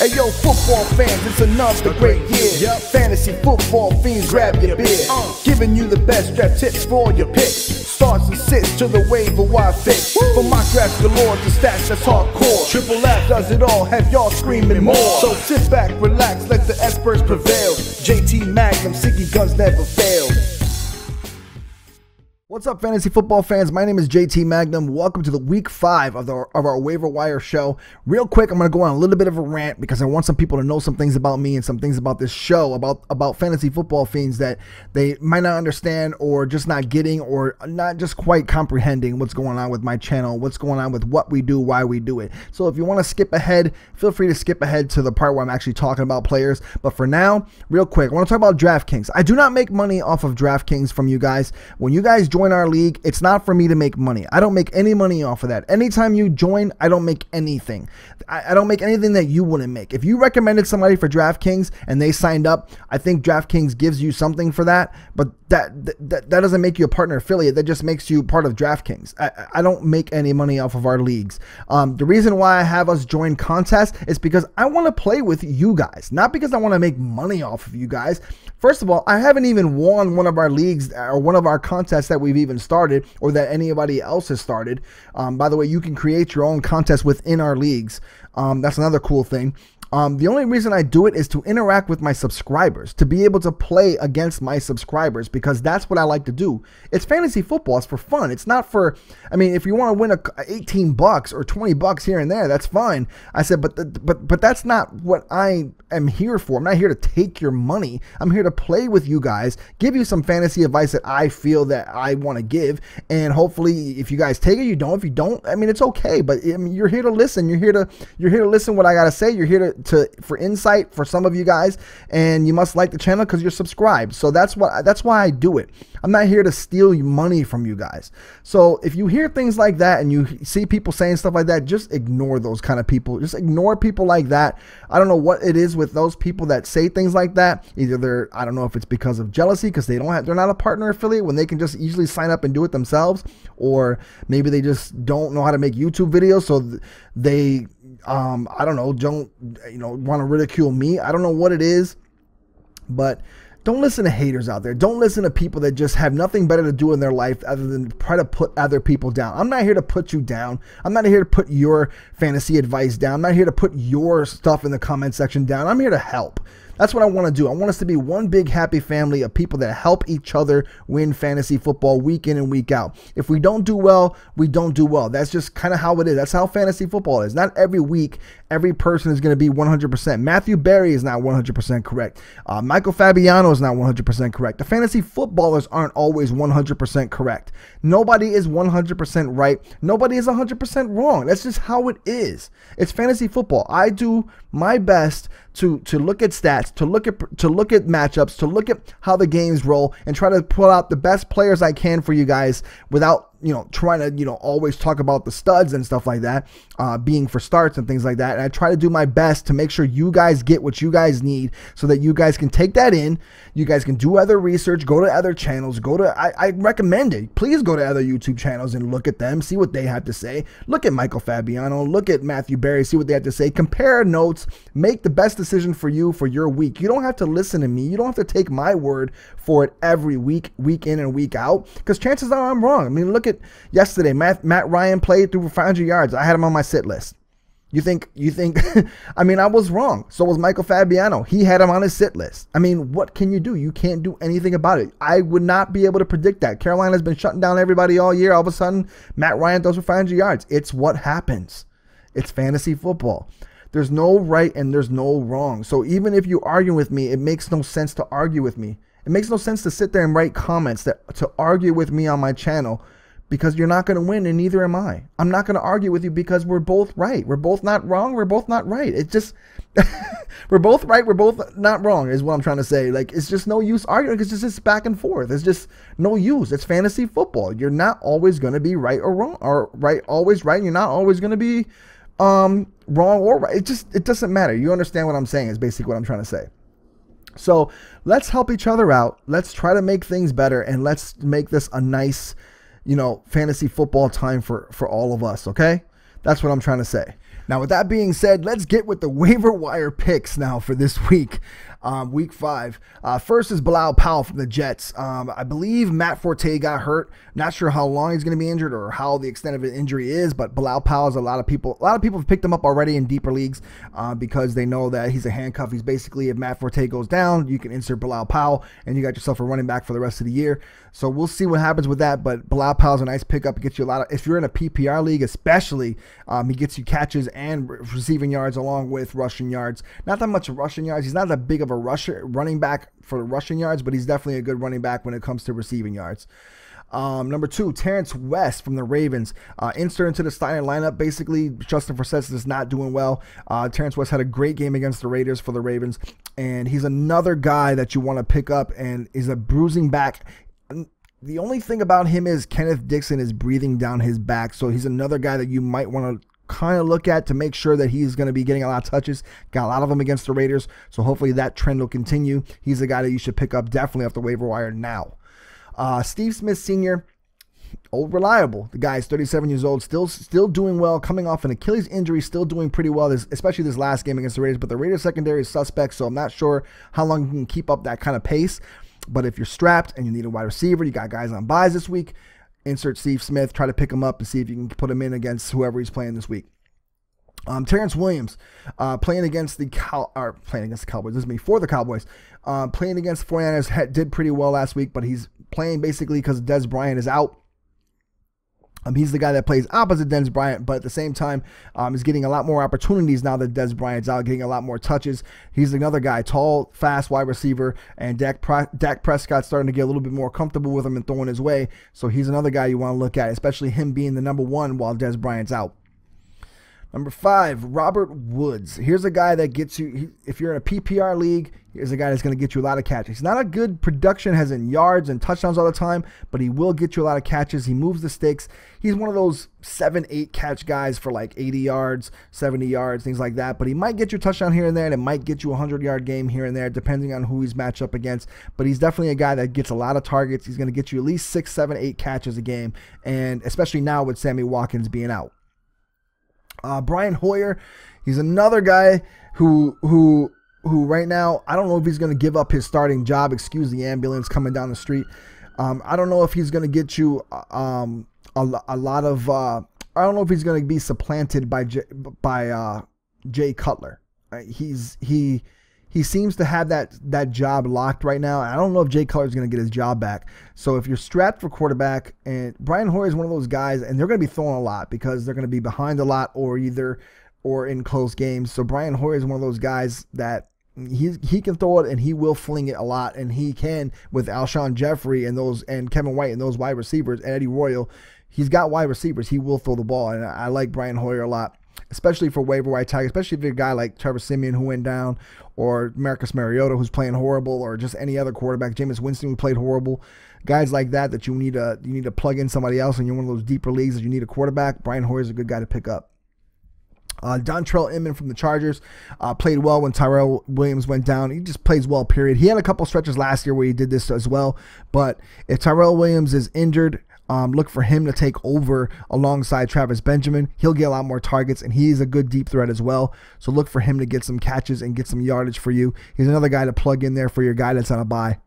Hey yo, football fans, it's another great year. Fantasy football fiends, grab your beer. Giving you the best draft tips for all your picks. Starts and sits to the waiver wire fix. From my drafts galore to stats that's hardcore. Triple F does it all, have y'all screaming more. So sit back, relax, let the experts prevail. JT Magnum, Siggy guns never fail. What's up, fantasy football fans? My name is JT Magnum. Welcome to the week 5 of our waiver wire show. Real quick, I'm going to go on a little bit of a rant because I want some people to know some things about me and some things about this show, about fantasy football fiends that they might not understand or just not getting or not just quite comprehending what's going on with my channel, what's going on with what we do, why we do it. So if you want to skip ahead, feel free to skip ahead to the part where I'm actually talking about players. But for now, real quick, I want to talk about DraftKings. I do not make money off of DraftKings from you guys. When you guys join our league, it's not for me to make money. I don't make any money off of that. Anytime you join, I don't make anything. I don't make anything that you wouldn't make. If you recommended somebody for DraftKings and they signed up, I think DraftKings gives you something for that, but that doesn't make you a partner affiliate. That just makes you part of DraftKings. I don't make any money off of our leagues. The reason why I have us join contests is because I want to play with you guys, not because I want to make money off of you guys. First of all, I haven't even won one of our leagues or one of our contests that we've even started or that anybody else has started. By the way, you can create your own contest within our leagues. That's another cool thing. The only reason I do it is to interact with my subscribers, to be able to play against my subscribers, because that's what I like to do. It's fantasy football. It's for fun. It's not for, I mean, if you want to win $18 or $20 here and there, that's fine. I said, but that's not what I am here for. I'm not here to take your money. I'm here to play with you guys, give you some fantasy advice that I feel that I want to give, and hopefully if you guys take it, you don't. If you don't, I mean, it's okay, but I mean, you're here to listen. You're here to listen what I got to say. You're here for insight for some of you guys, and you must like the channel because you're subscribed. So that's why I do it. I'm not here to steal money from you guys. So if you hear things like that and you see people saying stuff like that, just ignore those kind of people. Just ignore people like that. I don't know what it is with those people that say things like that. Either I don't know if it's because of jealousy because they're not a partner affiliate when they can just easily sign up and do it themselves, or maybe they just don't know how to make YouTube videos, so they I don't know, don't want to ridicule me. I don't know what it is, but don't listen to haters out there. Don't listen to people that just have nothing better to do in their life other than try to put other people down. I'm not here to put you down. I'm not here to put your fantasy advice down. I'm not here to put your stuff in the comment section down. I'm here to help. That's what I want to do. I want us to be one big happy family of people that help each other win fantasy football week in and week out. If we don't do well, we don't do well. That's just kind of how it is. That's how fantasy football is. Not every week, every person is going to be 100%. Matthew Berry is not 100% correct. Michael Fabiano is not 100% correct. The fantasy footballers aren't always 100% correct. Nobody is 100% right. Nobody is 100% wrong. That's just how it is. It's fantasy football. I do my best to look at stats, to look at matchups, to look at how the games roll, and try to pull out the best players I can for you guys without trying to always talk about the studs and stuff like that, being for starts and things like that. And I try to do my best to make sure you guys get what you guys need so that you guys can take that in. You guys can do other research, go to other channels, I recommend it. Please go to other YouTube channels and look at them, see what they have to say. Look at Michael Fabiano, look at Matthew Berry, see what they have to say. Compare notes, make the best decision for you for your week. You don't have to listen to me. You don't have to take my word for it every week, week in and week out, because chances are I'm wrong. I mean, look at yesterday. Matt Ryan played through 500 yards. I had him on my sit list. You think, I mean, I was wrong. So was Michael Fabiano. He had him on his sit list. I mean, what can you do? You can't do anything about it. I would not be able to predict that. Carolina's been shutting down everybody all year. All of a sudden, Matt Ryan throws for 500 yards. It's what happens. It's fantasy football. There's no right and there's no wrong. So even if you argue with me, it makes no sense to argue with me. It makes no sense to sit there and write comments to argue with me on my channel, because you're not going to win and neither am I. I'm not going to argue with you because we're both right. We're both not wrong. We're both not right. It's just, we're both right. We're both not wrong is what I'm trying to say. Like, it's just no use arguing because it's just back and forth. It's just no use. It's fantasy football. You're not always going to be right or wrong, or right, always right. And you're not always going to be wrong or right. It doesn't matter. You understand what I'm saying is basically what I'm trying to say. So let's help each other out. Let's try to make things better, and let's make this a nice, fantasy football time for all of us, okay? That's what I'm trying to say. Now, with that being said, let's get with the waiver wire picks now for this week, week 5. First is Bilal Powell from the Jets. I believe Matt Forte got hurt. Not sure how long he's going to be injured or how the extent of an injury is, but Bilal Powell is a lot of people have picked him up already in deeper leagues because they know that he's a handcuff. He's basically, if Matt Forte goes down, you can insert Bilal Powell and you got yourself a running back for the rest of the year. So we'll see what happens with that, but Bilal Powell's a nice pickup. It gets you a lot of, if you're in a PPR league especially, he gets you catches and receiving yards along with rushing yards. Not that much of rushing yards. He's not that big of a running back for rushing yards, but he's definitely a good running back when it comes to receiving yards. Number 2, Terrence West from the Ravens. Insert into the starting lineup. Basically, Justin Forsett is not doing well. Terrence West had a great game against the Raiders for the Ravens, and he's another guy that you want to pick up, and is a bruising back. The only thing about him is Kenneth Dixon is breathing down his back, so he's another guy that you might want to kind of look at to make sure that he's going to be getting a lot of touches. Got a lot of them against the Raiders, so hopefully that trend will continue. He's a guy that you should pick up definitely off the waiver wire now. Steve Smith Sr., old reliable. The guy is 37 years old, still doing well, coming off an Achilles injury, still doing pretty well, especially this last game against the Raiders, but the Raiders secondary is suspect, so I'm not sure how long you can keep up that kind of pace. But if you're strapped and you need a wide receiver, you got guys on buys this week, insert Steve Smith, try to pick him up and see if you can put him in against whoever he's playing this week. Terrence Williams, playing against the Cowboys. This is me for the Cowboys. Playing against the 49ers, did pretty well last week, but he's playing basically because Dez Bryant is out. He's the guy that plays opposite Dez Bryant, but at the same time, is getting a lot more opportunities now that Dez Bryant's out, getting a lot more touches. He's another guy, tall, fast wide receiver, and Dak Prescott's starting to get a little bit more comfortable with him and throwing his way. So he's another guy you want to look at, especially him being the number 1 while Dez Bryant's out. Number 5, Robert Woods. Here's a guy that gets you, if you're in a PPR league, here's a guy that's going to get you a lot of catches. He's not a good production as in yards and touchdowns all the time, but he will get you a lot of catches. He moves the sticks. He's one of those 7-8 catch guys for like 80 yards, 70 yards, things like that. But he might get you a touchdown here and there, and it might get you a 100-yard game here and there, depending on who he's matched up against. But he's definitely a guy that gets a lot of targets. He's going to get you at least 6, 7, 8 catches a game, and especially now with Sammy Watkins being out. Brian Hoyer, he's another guy who right now, I don't know if he's going to give up his starting job. Excuse the ambulance coming down the street. I don't know if he's going to get you a lot of. I don't know if he's going to be supplanted by Jay Cutler. He seems to have that job locked right now. I don't know if Jay Cutler is going to get his job back. So if you're strapped for quarterback, and Brian Hoyer is one of those guys, and they're going to be throwing a lot because they're going to be behind a lot or in close games. So Brian Hoyer is one of those guys that he can throw it and he will fling it a lot, and he can with Alshon Jeffrey and Kevin White and those wide receivers and Eddie Royal. He's got wide receivers. He will throw the ball, and I like Brian Hoyer a lot, especially for waiver wire tag, especially if you're a guy like Trevor Siemian who went down, or Marcus Mariota who's playing horrible, or just any other quarterback, Jameis Winston who played horrible. Guys like that you need to plug in somebody else, and you're one of those deeper leagues that you need a quarterback. Brian Hoyer is a good guy to pick up. Dontrell Inman from the Chargers played well when Tyrell Williams went down. He just plays well, period. He had a couple stretches last year where he did this as well, but if Tyrell Williams is injured, look for him to take over alongside Travis Benjamin. He'll get a lot more targets, and he's a good deep threat as well. So look for him to get some catches and get some yardage for you. He's another guy to plug in there for your guy that's on a bye.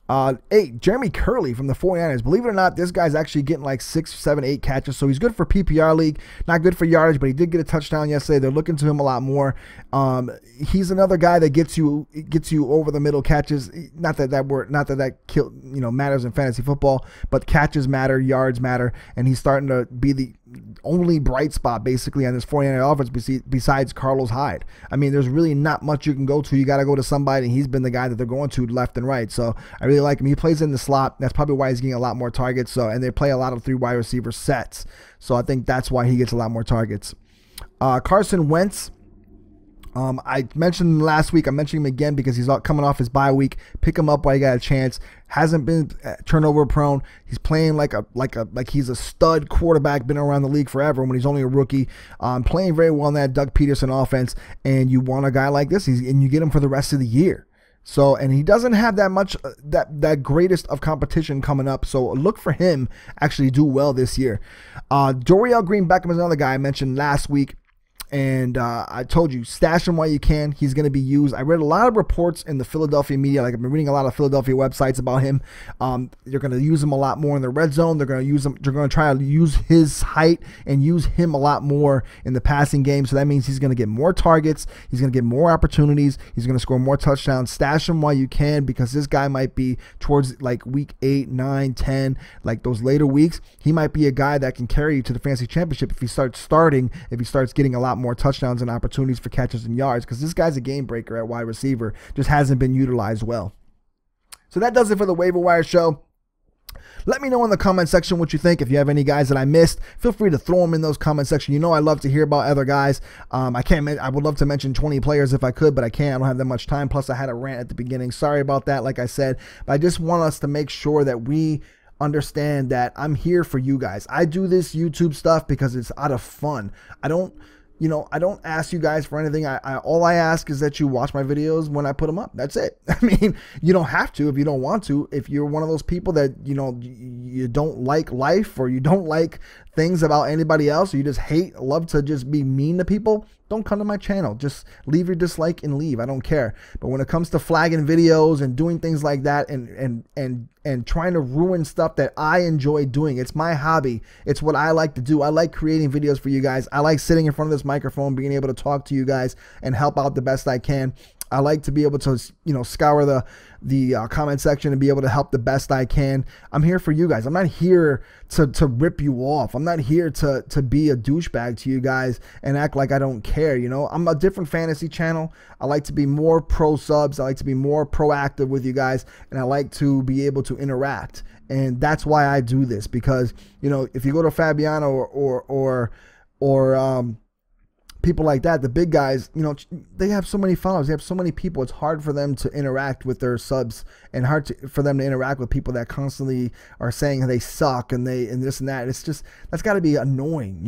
8, Jeremy Curley from the 49ers. Believe it or not, this guy's actually getting like 6, 7, 8 catches, so he's good for PPR league. Not good for yardage, but he did get a touchdown yesterday. They're looking to him a lot more. He's another guy that gets you over the middle catches. Not that matters in fantasy football, but catches matter, yards matter, and he's starting to be the only bright spot basically on this 49er offense besides Carlos Hyde. I mean, there's really not much you can go to. You got to go to somebody, and he's been the guy that they're going to left and right. So I really like him. He plays in the slot. That's probably why he's getting a lot more targets. So, and they play a lot of 3 wide receiver sets. So I think that's why he gets a lot more targets. Carson Wentz. I mentioned him last week. I'm mentioning him again because he's coming off his bye week. Pick him up while you got a chance. Hasn't been turnover prone. He's playing like he's a stud quarterback. Been around the league forever when he's only a rookie. Playing very well in that Doug Peterson offense. And you want a guy like this, and you get him for the rest of the year. So, and he doesn't have that much, that greatest of competition coming up. So look for him actually do well this year. Dorial Green Beckham is another guy I mentioned last week. And I told you, stash him while you can. He's going to be used. I read a lot of reports in the Philadelphia media. Like I've been reading a lot of Philadelphia websites about him. They're going to use him a lot more in the red zone. They're going to use him. They're going to try to use his height and use him a lot more in the passing game. So that means he's going to get more targets. He's going to get more opportunities. He's going to score more touchdowns. Stash him while you can, because this guy might be towards like week 8, 9, 10, like those later weeks. He might be a guy that can carry you to the fantasy championship if he starts getting a lot more touchdowns and opportunities for catches and yards, because this guy's a game breaker at wide receiver, just hasn't been utilized well. So that does it for the Waiver Wire show. Let me know in the comment section what you think. If you have any guys that I missed, feel free to throw them in those comment section. You know I love to hear about other guys. I would love to mention 20 players if I could, but I can't. I don't have that much time. Plus I had a rant at the beginning. Sorry about that, like I said. But I just want us to make sure that we understand that I'm here for you guys. I do this YouTube stuff because it's out of fun. I don't ask you guys for anything. All I ask is that you watch my videos when I put them up. That's it. I mean, you don't have to if you don't want to. If you're one of those people that, you don't like life, or you don't like things about anybody else, or you just love to just be mean to people, don't come to my channel. Just leave your dislike and leave. I don't care. But when it comes to flagging videos and doing things like that and trying to ruin stuff that I enjoy doing, it's my hobby. It's what I like to do. I like creating videos for you guys. I like sitting in front of this microphone, being able to talk to you guys and help out the best I can. I like to be able to, scour the comment section and be able to help the best I can. I'm here for you guys. I'm not here to rip you off. I'm not here to be a douchebag to you guys and act like I don't care. I'm a different fantasy channel. I like to be more pro subs. I like to be more proactive with you guys, and I like to be able to interact. And that's why I do this, because, if you go to Fabiano or people like that, the big guys, they have so many followers, they have so many people, it's hard for them to interact with their subs, and for them to interact with people that constantly are saying they suck and this and that. It's just, that's got to be annoying,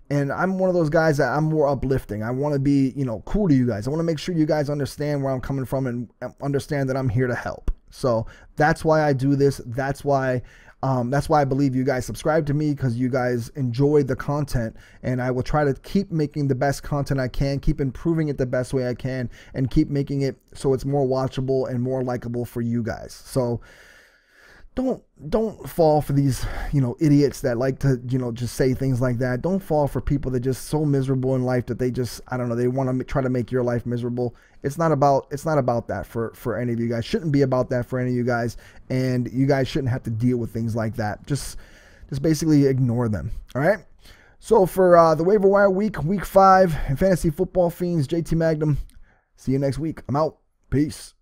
And I'm one of those guys that I'm more uplifting. I want to be, cool to you guys. I want to make sure you guys understand where I'm coming from and understand that I'm here to help. So that's why I do this. That's why I believe you guys subscribe to me, because you guys enjoy the content, and I will try to keep making the best content I can, keep improving it the best way I can, and keep making it so it's more watchable and more likable for you guys. So don't fall for these, idiots that like to, just say things like that. Don't fall for people that just so miserable in life that they just, I don't know, they want to try to make your life miserable. It's not about that for any of you guys. Shouldn't be about that for any of you guys, and you guys shouldn't have to deal with things like that. Just basically ignore them. All right. So for the Waiver Wire week 5 in Fantasy Football Fiends, JT Magnum. See you next week. I'm out. Peace.